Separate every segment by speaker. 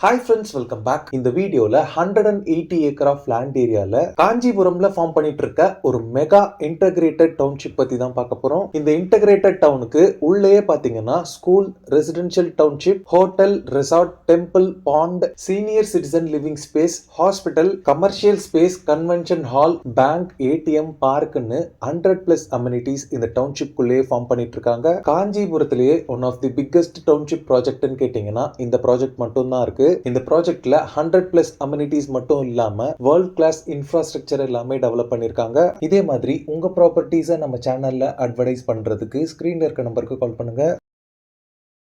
Speaker 1: Hi friends, welcome back. இந்த வீடியோல 180 acre of land ஏரியால காஞ்சிபுரம்ல ஃபார்ம் பண்ணிட்டு இருக்க ஒரு மெகா இன்டகிரேட்டட் டவுன்ஷிப் பத்தி தான் பார்க்க போறோம். இந்த இன்டகிரேட்டட் டவுனுக்கு உள்ளேயே பாத்தீங்கன்னா school, residential township, hotel, resort, temple, pond, senior citizen living space, hospital, commercial space, convention hall, bank, ATM, பார்க்னு 100+ அம்யூனிட்டிஸ் இந்த டவுன்ஷிப் குள்ளேயே ஃபார்ம் பண்ணிட்டு இருக்காங்க. காஞ்சிபுரத்திலேயே one of the biggest township ப்ராஜெக்ட்னு கேட்டீங்கன்னா இந்த ப்ராஜெக்ட் மட்டும் தான் இருக்கு. இந்த ப்ராஜெக்ட்ல 100+ அம்யூனிட்டிஸ் மட்டும் இல்லாம வேர்ல்ட் கிளாஸ் இன்ஃப்ராஸ்ட்ரக்சர் எல்லாமே டெவலப் பண்ணிருக்காங்க. இதே மாதிரி உங்க ப்ராப்பர்ட்டிஸை நம்ம சேனல்ல அட்வர்டைஸ் பண்றதுக்கு ஸ்கிரீன்ல இருக்க நம்பருக்கு கால் பண்ணுங்க.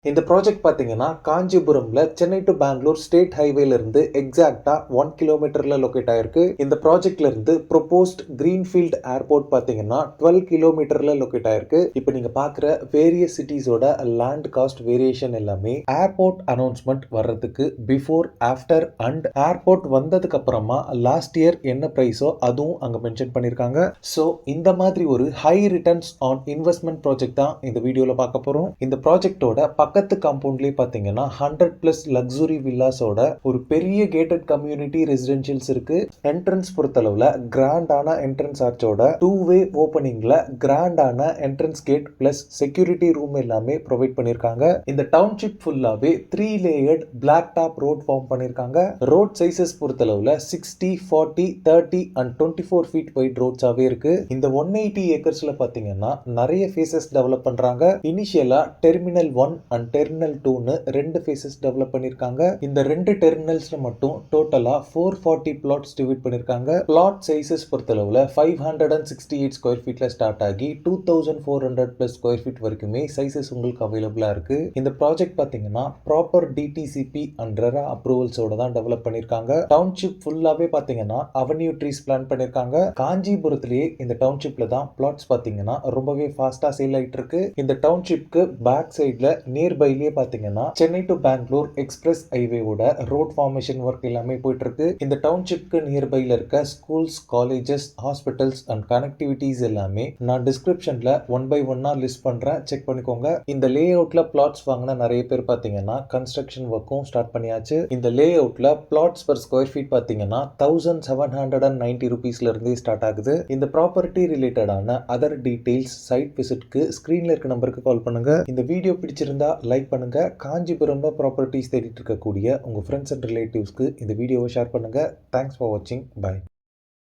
Speaker 1: இந்த ப்ராஜெக்ட் பார்த்தீங்கன்னா காஞ்சிபுரம்ல சென்னை டு பெங்களூர் ஸ்டேட் ஹைவேல இருந்து எக்ஸாக்டா 1 கிலோமீட்டர்ல லொகேட் ஆயிருக்கு. இந்த ப்ராஜெக்ட்ல இருந்து ப்ரொபோஸ்ட் கிரீன்ஃபீல்ட் ஏர்போர்ட் பார்த்தீங்கன்னா 12 கிலோமீட்டர்ல லொகேட் ஆயிருக்கு. இப்போ நீங்க பாக்குற வேரியஸ் சிட்டிஸோட லேண்ட் காஸ்ட் வேரியேஷன் எல்லாமே ஏர்போர்ட் அனௌன்ஸ்மெண்ட் வர்றதுக்கு பிஃபோர், ஆஃப்டர் அண்ட் ஏர்போர்ட் வந்ததுக்கு அப்புறமா லாஸ்ட் இயர் என்ன பிரைஸோ அதுவும் அங்க மென்ஷன் பண்ணிருக்காங்க. ஸோ இந்த மாதிரி ஒரு high returns on investment project தான் இந்த வீடியோல பார்க்க போறோம். இந்த ப்ராஜெக்டோட பக்கத்து காம்பவுண்ட்லயே பாத்தீங்கன்னா 100+ லக்ஸுரி வில்லாஸோட ஒரு பெரிய கேட்டட் கம்யூனிட்டி ரெசிடென்ஷியல்ஸ் இருக்கு. என்ட்ரன்ஸ் பொறுத்தளவுல கிராண்டான என்ட்ரன்ஸ் ஆர்ச்சோட 2-வே ஓபனிங்ல கிராண்டான entrance gate plus security room எல்லாமே ப்ரொவைட் பண்ணிருக்காங்க. இந்த டவுன்ஷிப் ஃபுல்லாவே 3 layered blacktop road form பண்ணிருக்காங்க. ரோட் சைசஸ் பொறுத்தளவுல 60, 40, 30 அண்ட் 24 ஃபீட் வைட் ரோட்ஸாவே இருக்கு. இந்த 180 ஏக்கர்ஸ்ல பாத்தீங்கன்னா நிறைய ஃபேசஸ் டெவலப் பண்றாங்க. இனிஷியலா டெர்மினல் 1 அண்ட் டெர்மினல் 2னு 2 ஃபேசஸ் டெவலப் பண்ணிருக்காங்க. இந்த 2 டெர்மினல்ஸ்ல மட்டும் டோட்டலா 440 பிளாட்ஸ் டிவைட் பண்ணிருக்காங்க. பிளாட் சைசஸ் பொறுத்தளவுல 568 ஸ்கொயர் ஃபீட்ல ஸ்டார்ட் ஆகி 2400+ ஸ்கொயர் ஃபீட் வரைக்குமே சைசஸ் உங்களுக்கு அவைலபிளா இருக்கு. இந்த ப்ராஜெக்ட் பாத்தீங்கன்னா ப்ராப்பர் டிடிசிபி அண்ட் ரெரா அப்ரூவல்ஸோட தான் டெவலப் பண்ணிருக்காங்க. டவுன்ஷிப் ஃபுல்லாவே பாத்தீங்கன்னா அவென்யூ ட்ரீஸ் பிளான் பண்ணிருக்காங்க. காஞ்சிபுரத்திலேயே இந்த டவுன்ஷிப்ல தான் பிளாட்ஸ் பாத்தீங்கன்னா ரொம்பவே ஃபாஸ்டா சேல் ஆயிட்டு இருக்கு. இந்த டவுன்ஷிப்க்கு பேக் சைட்ல நியர்பைலயே பாத்தீங்கன்னா சென்னை டு பெங்களூர் எக்ஸ்பிரஸ் ஹைவேவோட ரோட் ஃபார்மேஷன் ஒர்க் எல்லாமே போயிட்டு இருக்கு. இந்த டவுன்ஷிப்க்கு நியர்பைல இருக்க schools, colleges, hospitals and connectivities எல்லாமே நான் டிஸ்கிரிப்ஷன்ல 1 by 1 லிஸ்ட் பண்றேன், செக் பண்ணிக்கோங்க. இந்த லே அவுட்ல பிளாட்ஸ் வாங்கின நிறைய பேர் பாத்தீங்கன்னா கன்ஸ்ட்ரக்ஷன் ஒர்க்கும் ஸ்டார்ட் பண்ணியாச்சு. இந்த லே அவுட்ல பிளாட்ஸ் பர் ஸ்கொயர் ஃபீட் பாத்தீங்கன்னா 1790 ருபீஸ்ல இருந்தே ஸ்டார்ட் ஆகுது. இந்த ப்ராப்பர்ட்டி ரிலேட்டடான அதர் டீடைல்ஸ் சைட் விசிட்க்கு ஸ்கிரீன்ல இருக்க நம்பருக்கு கால் பண்ணுங்க. இந்த வீடியோ பிடிச்சிருந்தா லைக் பண்ணுங்க. காஞ்சிபுரம்ல ப்ராப்பர்ட்டிஸ் தேடிட்டு இருக்கக்கூடிய உங்க ஃப்ரெண்ட்ஸ் அண்ட் ரிலேட்டிவ்ஸ்க்கு இந்த வீடியோவை ஷேர் பண்ணுங்க. தேங்க்ஸ் ஃபார் வாட்சிங். பை.